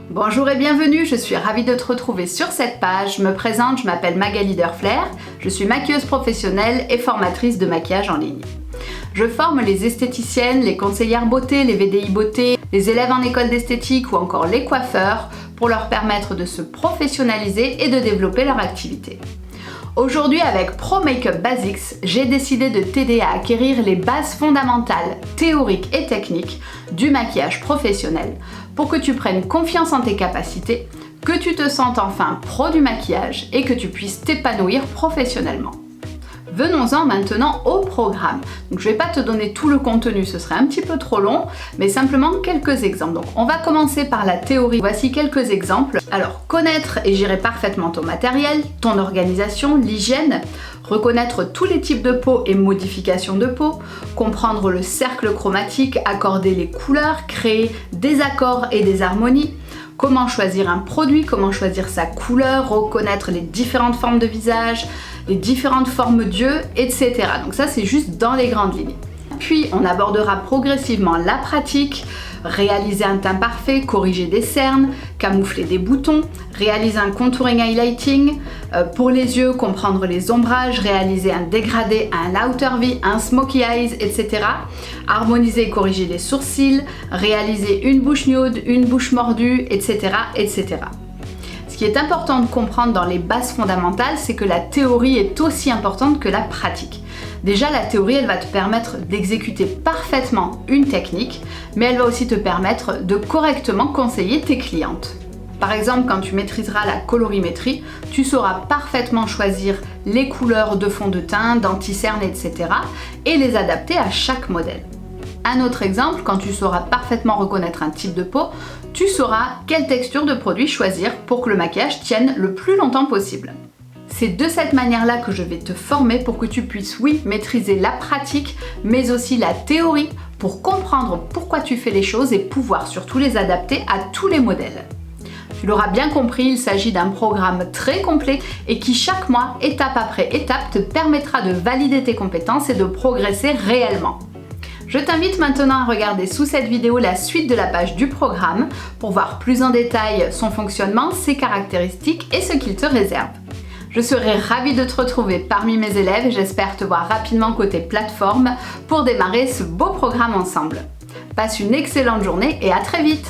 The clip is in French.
Bonjour et bienvenue, je suis ravie de te retrouver sur cette page. Je me présente, je m'appelle Magali Derfler, je suis maquilleuse professionnelle et formatrice de maquillage en ligne. Je forme les esthéticiennes, les conseillères beauté, les VDI beauté, les élèves en école d'esthétique ou encore les coiffeurs pour leur permettre de se professionnaliser et de développer leur activité. Aujourd'hui, avec Pro Makeup Basics, j'ai décidé de t'aider à acquérir les bases fondamentales, théoriques et techniques du maquillage professionnel pour que tu prennes confiance en tes capacités, que tu te sentes enfin pro du maquillage et que tu puisses t'épanouir professionnellement. Venons-en maintenant au programme. Donc, je ne vais pas te donner tout le contenu, ce serait un petit peu trop long, mais simplement quelques exemples. Donc, on va commencer par la théorie. Voici quelques exemples. Alors, connaître et gérer parfaitement ton matériel, ton organisation, l'hygiène, reconnaître tous les types de peau et modifications de peau, comprendre le cercle chromatique, accorder les couleurs, créer des accords et des harmonies, comment choisir un produit, comment choisir sa couleur, reconnaître les différentes formes de visage, les différentes formes d'yeux, etc. Donc ça, c'est juste dans les grandes lignes. Puis, on abordera progressivement la pratique, réaliser un teint parfait, corriger des cernes, camoufler des boutons, réaliser un contouring highlighting, pour les yeux, comprendre les ombrages, réaliser un dégradé, un outer V, un smoky eyes, etc. Harmoniser et corriger les sourcils, réaliser une bouche nude, une bouche mordue, etc., etc. Ce qui est important de comprendre dans les bases fondamentales, c'est que la théorie est aussi importante que la pratique. Déjà, la théorie, elle va te permettre d'exécuter parfaitement une technique, mais elle va aussi te permettre de correctement conseiller tes clientes. Par exemple, quand tu maîtriseras la colorimétrie, tu sauras parfaitement choisir les couleurs de fond de teint, d'anti-cerne, etc. et les adapter à chaque modèle. Un autre exemple, quand tu sauras parfaitement reconnaître un type de peau, tu sauras quelle texture de produit choisir pour que le maquillage tienne le plus longtemps possible. C'est de cette manière-là que je vais te former pour que tu puisses, oui, maîtriser la pratique, mais aussi la théorie pour comprendre pourquoi tu fais les choses et pouvoir surtout les adapter à tous les modèles. Tu l'auras bien compris, il s'agit d'un programme très complet et qui chaque mois, étape après étape, te permettra de valider tes compétences et de progresser réellement. Je t'invite maintenant à regarder sous cette vidéo la suite de la page du programme pour voir plus en détail son fonctionnement, ses caractéristiques et ce qu'il te réserve. Je serai ravie de te retrouver parmi mes élèves et j'espère te voir rapidement côté plateforme pour démarrer ce beau programme ensemble. Passe une excellente journée et à très vite!